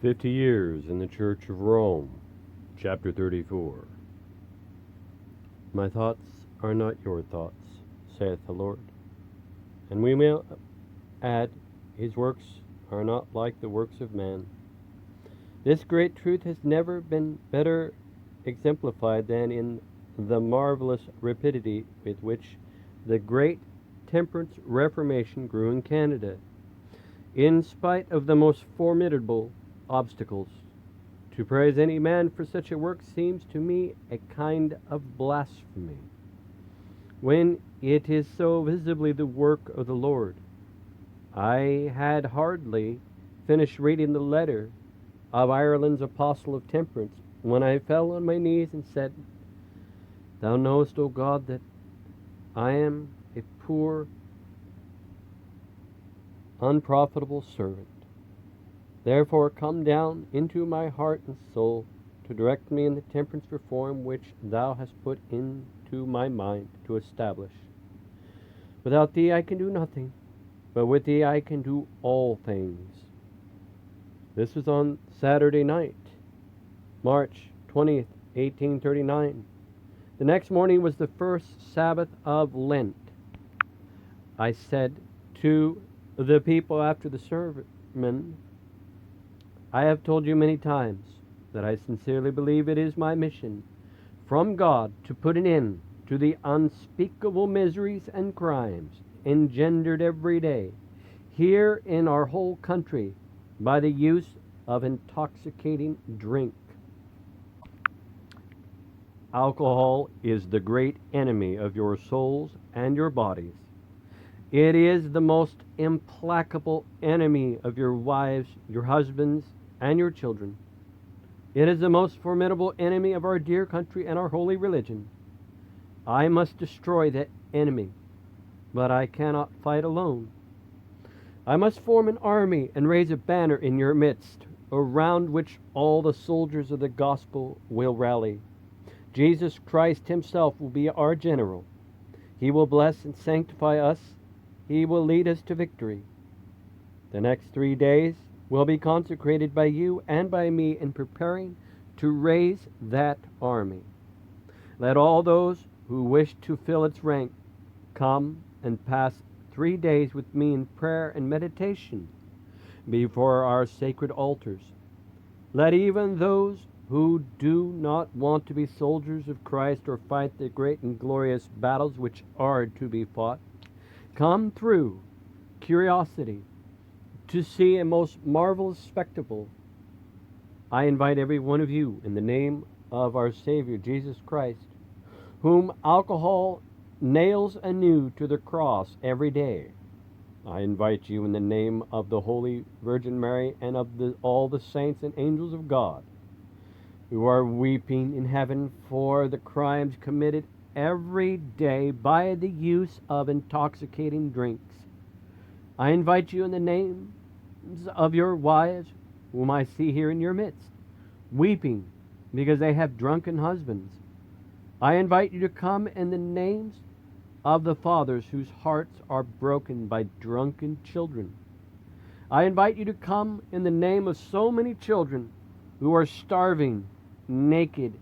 50 Years in the Church of Rome, Chapter 34. My thoughts are not your thoughts, saith the Lord. And we may add, his works are not like the works of man. This great truth has never been better exemplified than in the marvelous rapidity with which the great temperance reformation grew in Canada. In spite of the most formidable obstacles, to praise any man for such a work seems to me a kind of blasphemy, when it is so visibly the work of the Lord. I had hardly finished reading the letter of Ireland's apostle of temperance when I fell on my knees and said, Thou knowest, O God, that I am a poor, unprofitable servant. Therefore come down into my heart and soul to direct me in the temperance reform which thou hast put into my mind to establish. Without thee I can do nothing, but with thee I can do all things. This was on Saturday night, March 20th, 1839. The next morning was the first Sabbath of Lent. I said to the people after the sermon, I have told you many times that I sincerely believe it is my mission from God to put an end to the unspeakable miseries and crimes engendered every day here in our whole country by the use of intoxicating drink. Alcohol is the great enemy of your souls and your bodies. It is the most implacable enemy of your wives, your husbands, and your children. It is the most formidable enemy of our dear country and our holy religion. I must destroy that enemy, but I cannot fight alone. I must form an army and raise a banner in your midst, around which all the soldiers of the gospel will rally. Jesus Christ himself will be our general. He will bless and sanctify us. He will lead us to victory. The next 3 days will be consecrated by you and by me in preparing to raise that army. Let all those who wish to fill its rank come and pass 3 days with me in prayer and meditation before our sacred altars. Let even those who do not want to be soldiers of Christ or fight the great and glorious battles which are to be fought come through curiosity to see a most marvelous spectacle. I invite every one of you in the name of our Savior Jesus Christ, whom alcohol nails anew to the cross every day. I invite you in the name of the Holy Virgin Mary and of all the saints and angels of God, who are weeping in heaven for the crimes committed every day by the use of intoxicating drinks. I invite you in the names of your wives, whom I see here in your midst, weeping because they have drunken husbands. I invite you to come in the names of the fathers whose hearts are broken by drunken children. I invite you to come in the name of so many children who are starving, naked,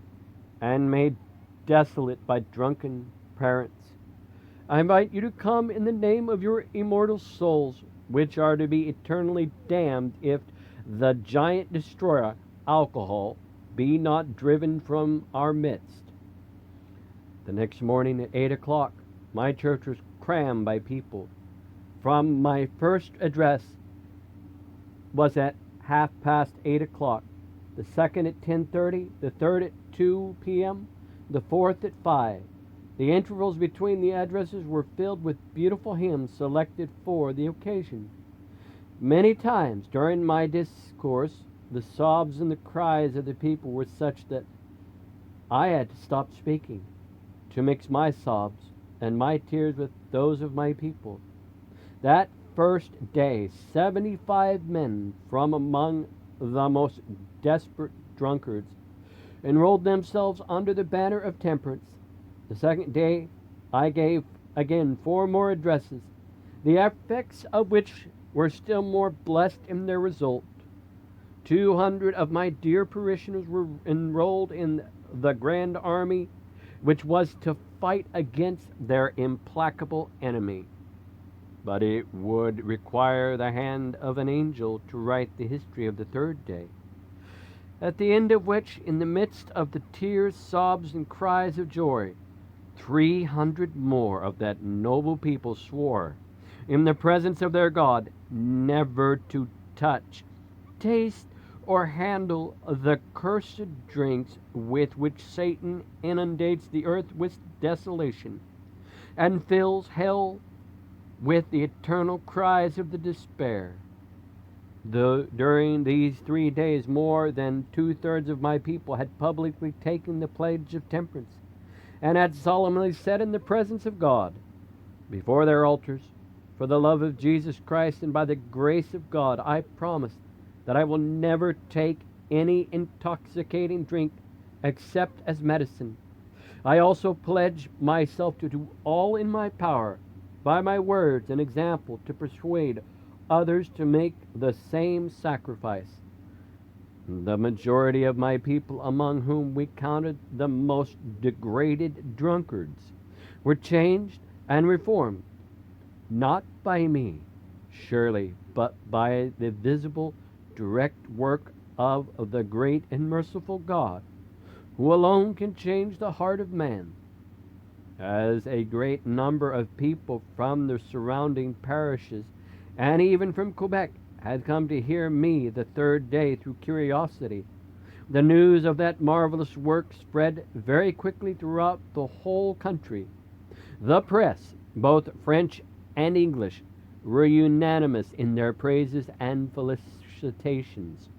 and made desolate by drunken parents. I invite you to come in the name of your immortal souls, which are to be eternally damned if the giant destroyer, alcohol, be not driven from our midst. The next morning at 8 o'clock, my church was crammed by people. From my first address was at 8:30, the second at 10:30, the third at 2 p.m., the fourth at 5. The intervals between the addresses were filled with beautiful hymns selected for the occasion. Many times during my discourse, the sobs and the cries of the people were such that I had to stop speaking to mix my sobs and my tears with those of my people. That first day, 75 men from among the most desperate drunkards enrolled themselves under the banner of temperance. The second day, I gave again 4 more addresses, the effects of which were still more blessed in their result. 200 of my dear parishioners were enrolled in the Grand Army, which was to fight against their implacable enemy. But it would require the hand of an angel to write the history of the third day, at the end of which, in the midst of the tears, sobs, and cries of joy, 300 more of that noble people swore, in the presence of their God, never to touch, taste, or handle the cursed drinks with which Satan inundates the earth with desolation, and fills hell with the eternal cries of the despair. During these 3 days, more than 2/3 of my people had publicly taken the pledge of temperance, and had solemnly said in the presence of God, before their altars, for the love of Jesus Christ and by the grace of God, I promise that I will never take any intoxicating drink except as medicine. I also pledge myself to do all in my power, by my words and example, to persuade others to make the same sacrifice. The majority of my people, among whom we counted the most degraded drunkards, were changed and reformed, not by me, surely, but by the visible, direct work of the great and merciful God, who alone can change the heart of man. As a great number of people from the surrounding parishes, and even from Quebec, had come to hear me the third day through curiosity, the news of that marvelous work spread very quickly throughout the whole country. The press, both French and English, were unanimous in their praises and felicitations.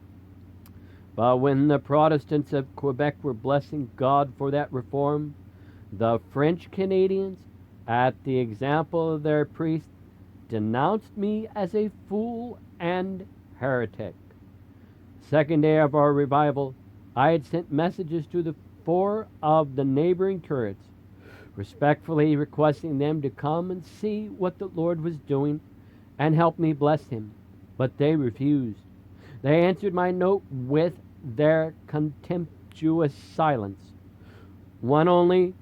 But when the Protestants of Quebec were blessing God for that reform, the French Canadians, at the example of their priest, denounced me as a fool and heretic. Second day of our revival, I had sent messages to the 4 of the neighboring curates, respectfully requesting them to come and see what the Lord was doing and help me bless him. But they refused. They answered my note with their contemptuous silence. One only,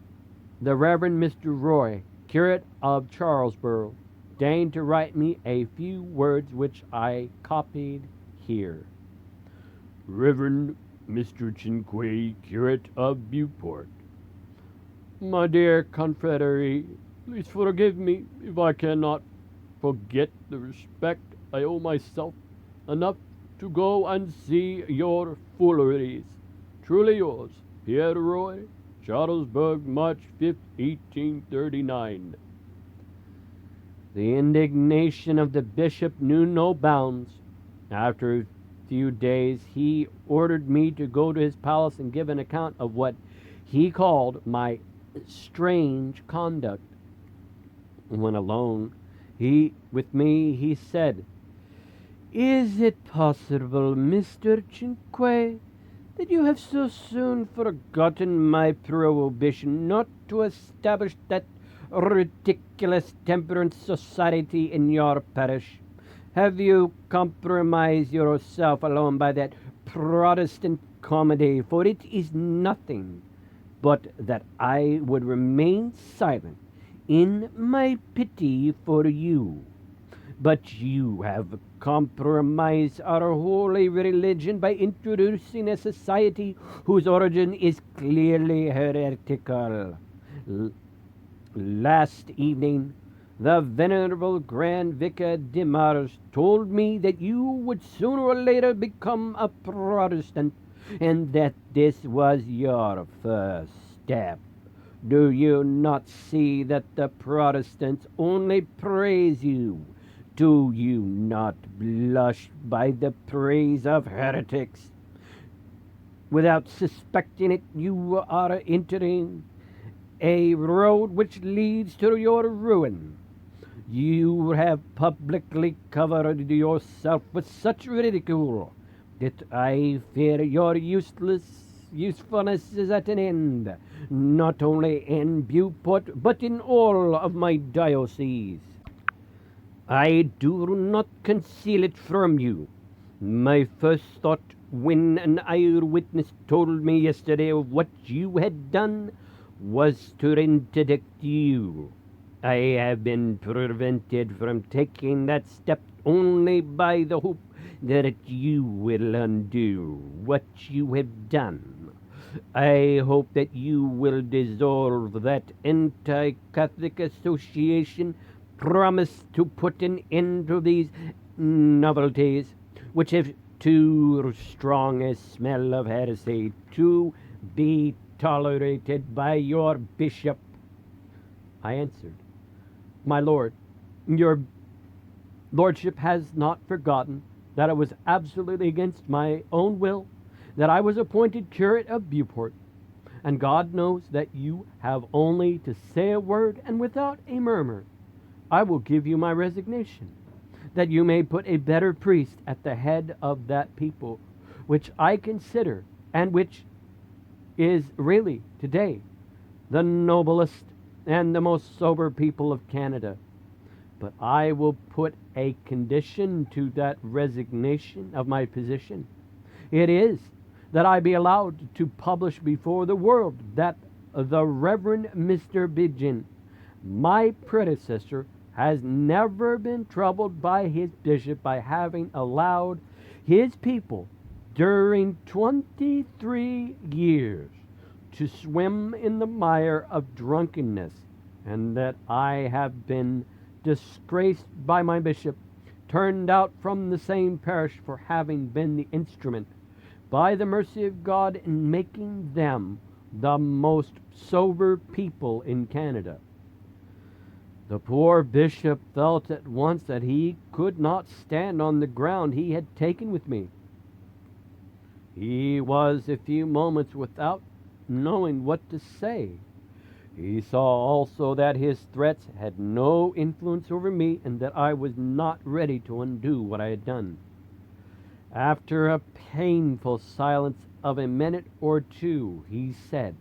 the Reverend Mr. Roy, curate of Charlesborough, deigned to write me a few words which I copied here. Reverend Mr. Chinque, curate of Beauport. My dear confretere, please forgive me if I cannot forget the respect I owe myself enough to go and see your fooleries. Truly yours, Pierre Roy, Charlesbourg, March 5th, 1839. The indignation of the bishop knew no bounds. After a few days, he ordered me to go to his palace and give an account of what he called my strange conduct. When alone with me, he said, "Is it possible, Mr. Chinque, that you have so soon forgotten my prohibition not to establish that ridiculous temperance society in your parish? Have you compromised yourself alone by that Protestant comedy? For it is nothing but that I would remain silent in my pity for you. But you have compromised our holy religion by introducing a society whose origin is clearly heretical. Last evening, the venerable Grand Vicar de Mars told me that you would sooner or later become a Protestant, and that this was your first step. Do you not see that the Protestants only praise you? Do you not blush by the praise of heretics? Without suspecting it, you are entering a road which leads to your ruin. You have publicly covered yourself with such ridicule that I fear your usefulness is at an end, not only in Beauport, but in all of my diocese. I do not conceal it from you My first thought when an eyewitness told me yesterday of what you had done was to interdict you. I have been prevented from taking that step only by the hope that you will undo what you have done. I hope that you will dissolve that anti-Catholic association promised to put an end to these novelties, which have too strong a smell of heresy to be tolerated by your bishop. I answered, My lord, your lordship has not forgotten that it was absolutely against my own will that I was appointed curate of Beauport, and God knows that you have only to say a word, and without a murmur I will give you my resignation, that you may put a better priest at the head of that people, which I consider, and which is really today the noblest and the most sober people of Canada. But I will put a condition to that resignation of my position. It is that I be allowed to publish before the world that the Reverend Mr. Bidgen, my predecessor, has never been troubled by his bishop by having allowed his people during 23 years to swim in the mire of drunkenness, and that I have been disgraced by my bishop, turned out from the same parish for having been the instrument, by the mercy of God, in making them the most sober people in Canada. The poor bishop felt at once that he could not stand on the ground he had taken with me. He was a few moments without knowing what to say. He saw also that his threats had no influence over me, and that I was not ready to undo what I had done. After a painful silence of a minute or two, he said,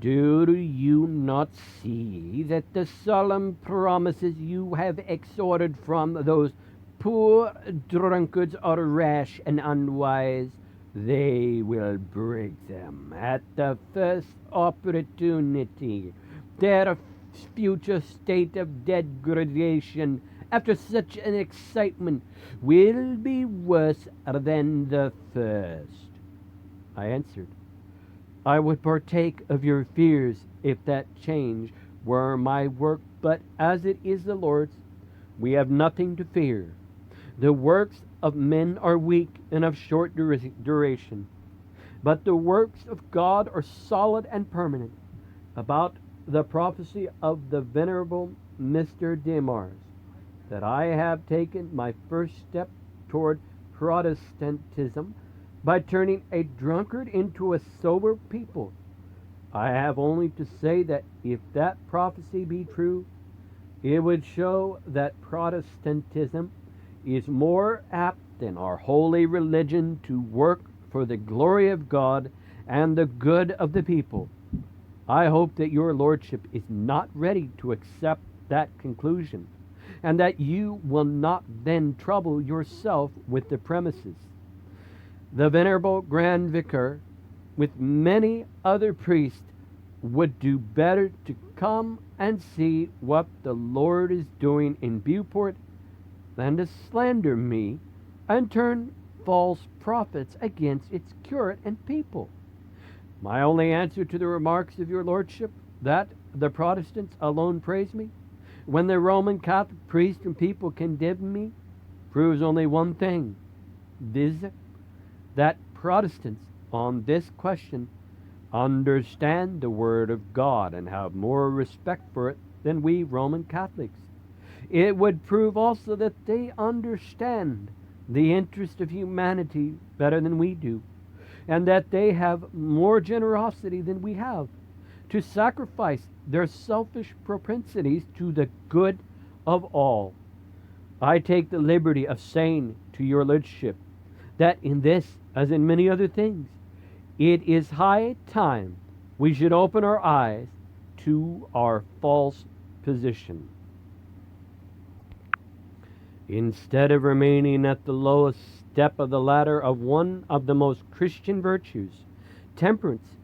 Do you not see that the solemn promises you have extorted from those poor drunkards are rash and unwise? They will break them at the first opportunity. Their future state of degradation after such an excitement will be worse than the first. I answered, I would partake of your fears if that change were my work, but as it is the Lord's, we have nothing to fear. The works of men are weak and of short duration, but the works of God are solid and permanent. About the prophecy of the venerable Mr. Demars, that I have taken my first step toward Protestantism by turning a drunkard into a sober people, I have only to say that if that prophecy be true, it would show that Protestantism is more apt than our holy religion to work for the glory of God and the good of the people. I hope that your lordship is not ready to accept that conclusion, and that you will not then trouble yourself with the premises. The venerable Grand Vicar, with many other priests, would do better to come and see what the Lord is doing in Beauport than to slander me and turn false prophets against its curate and people. My only answer to the remarks of your lordship, that the Protestants alone praise me, when the Roman Catholic priest and people condemn me, proves only one thing, viz., that Protestants on this question understand the Word of God and have more respect for it than we Roman Catholics. It would prove also that they understand the interest of humanity better than we do, and that they have more generosity than we have to sacrifice their selfish propensities to the good of all. I take the liberty of saying to your lordship that in this, as in many other things, it is high time we should open our eyes to our false position. Instead of remaining at the lowest step of the ladder of one of the most Christian virtues, temperance,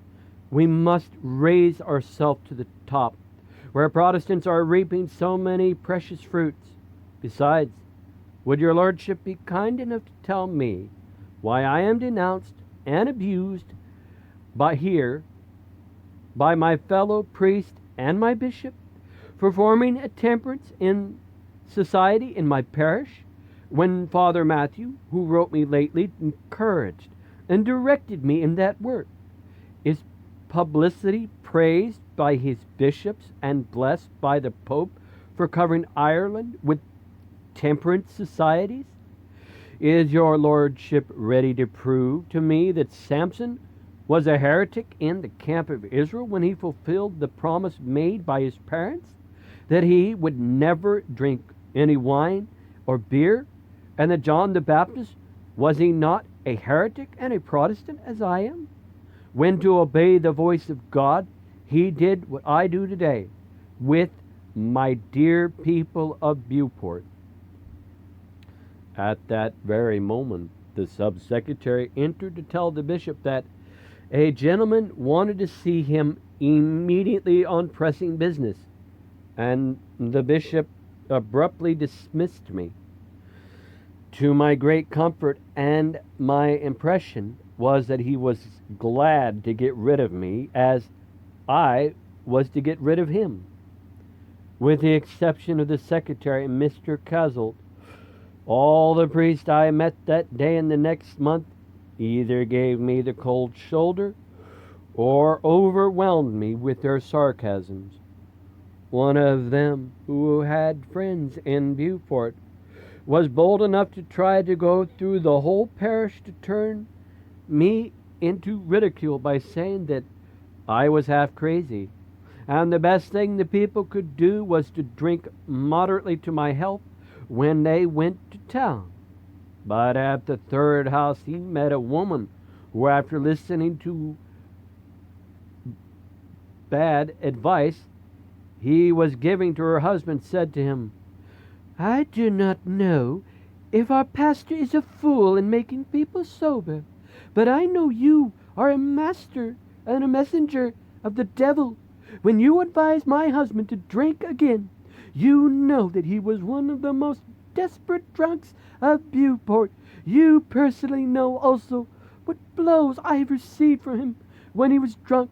we must raise ourselves to the top, where Protestants are reaping so many precious fruits. Besides, would your lordship be kind enough to tell me why I am denounced and abused by my fellow priest and my bishop for forming a temperance in society in my parish, when Father Matthew, who wrote me lately, encouraged and directed me in that work? Is publicity praised by his bishops and blessed by the Pope for covering Ireland with temperance societies? Is your lordship ready to prove to me that Samson was a heretic in the camp of Israel when he fulfilled the promise made by his parents that he would never drink any wine or beer, and that John the Baptist, was he not a heretic and a Protestant as I am? When to obey the voice of God, he did what I do today with my dear people of Beauport. At that very moment, the subsecretary entered to tell the bishop that a gentleman wanted to see him immediately on pressing business, and the bishop abruptly dismissed me. To my great comfort, and my impression was that he was glad to get rid of me as I was to get rid of him. With the exception of the secretary, Mr. Cazolt, all the priests I met that day and the next month either gave me the cold shoulder or overwhelmed me with their sarcasms. One of them, who had friends in Beauport, was bold enough to try to go through the whole parish to turn me into ridicule by saying that I was half crazy, and the best thing the people could do was to drink moderately to my health when they went to town. But at the third house he met a woman who, after listening to bad advice he was giving to her husband, said to him, "I do not know if our pastor is a fool in making people sober, but I know you are a master and a messenger of the devil. When you advised my husband to drink again, you know that he was one of the most desperate drunks of Beauport. You personally know also what blows I have received from him when he was drunk,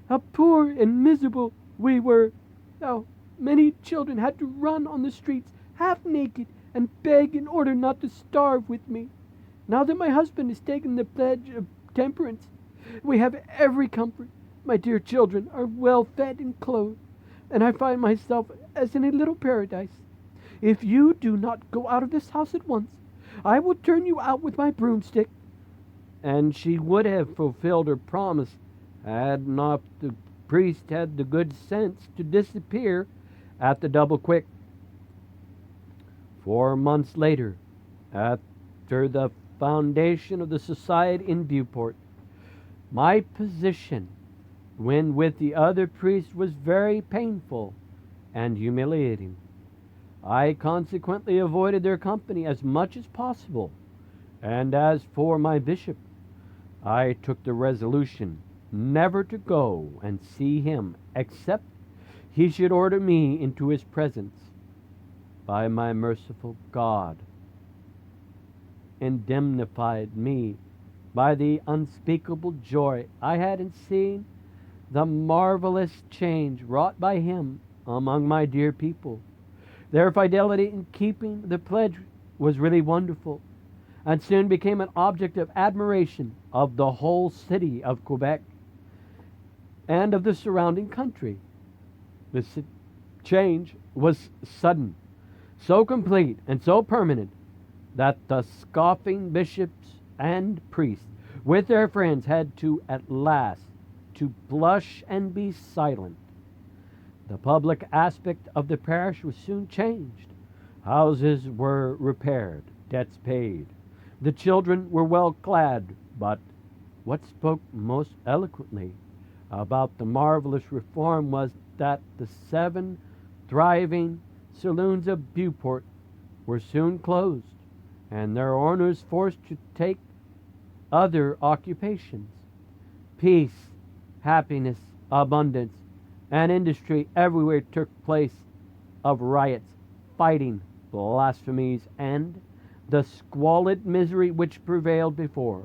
how poor and miserable we were, how many children had to run on the streets half naked and beg in order not to starve with me. Now that my husband has taken the pledge of temperance, we have every comfort. My dear children are well fed and clothed, and I find myself as in a little paradise. If you do not go out of this house at once, I will turn you out with my broomstick." And she would have fulfilled her promise had not the priest had the good sense to disappear at the double quick. 4 months later, after the foundation of the society in Beauport, my position when with the other priests was very painful and humiliating. I consequently avoided their company as much as possible, and as for my bishop, I took the resolution never to go and see him except he should order me into his presence. By my merciful God, indemnified me by the unspeakable joy I had in seeing the marvelous change wrought by him among my dear people. Their fidelity in keeping the pledge was really wonderful, and soon became an object of admiration of the whole city of Quebec and of the surrounding country. The change was sudden, so complete and so permanent, that the scoffing bishops and priests with their friends had to at last to blush and be silent. The public aspect of the parish was soon changed. Houses were repaired, debts paid. The children were well clad, but what spoke most eloquently about the marvelous reform was that the 7 thriving saloons of Beauport were soon closed, and their owners forced to take other occupations. Peace, happiness, abundance, and industry everywhere took place of riots, fighting, blasphemies, and the squalid misery which prevailed before.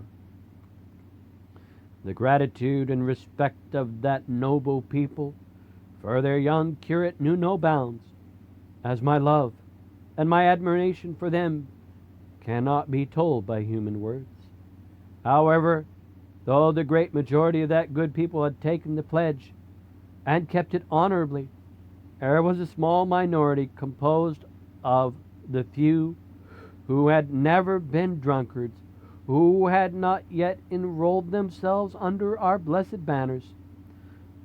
The gratitude and respect of that noble people for their young curate knew no bounds, as my love and my admiration for them cannot be told by human words. However, though the great majority of that good people had taken the pledge and kept it honorably, there was a small minority composed of the few who had never been drunkards, who had not yet enrolled themselves under our blessed banners.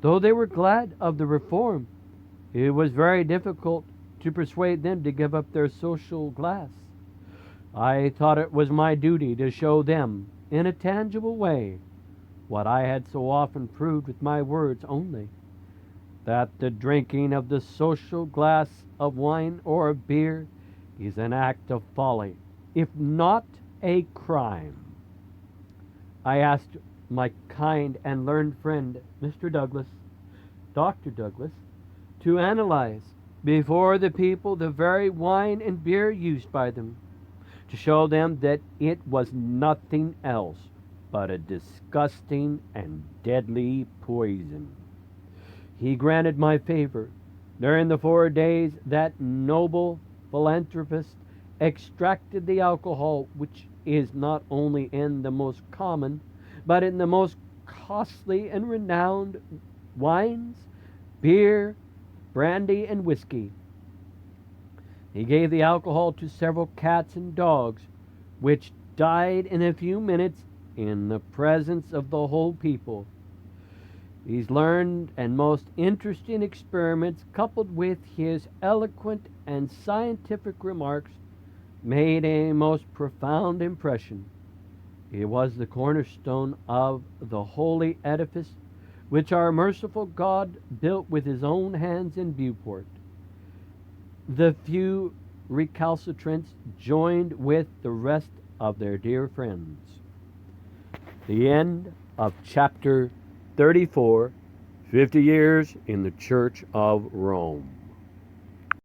Though they were glad of the reform, it was very difficult to persuade them to give up their social glass. I thought it was my duty to show them, in a tangible way, what I had so often proved with my words only, that the drinking of the social glass of wine or of beer is an act of folly, if not a crime. I asked my kind and learned friend, Dr. Douglas, to analyze before the people the very wine and beer used by them, to show them that it was nothing else but a disgusting and deadly poison. He granted my favor. During the 4 days that noble philanthropist extracted the alcohol, which is not only in the most common, but in the most costly and renowned wines, beer, brandy, and whiskey. He gave the alcohol to several cats and dogs, which died in a few minutes in the presence of the whole people. These learned and most interesting experiments, coupled with his eloquent and scientific remarks, made a most profound impression. It was the cornerstone of the holy edifice which our merciful God built with his own hands in Viewport. The few recalcitrants joined with the rest of their dear friends. The end of chapter 34, 50 Years in the Church of Rome.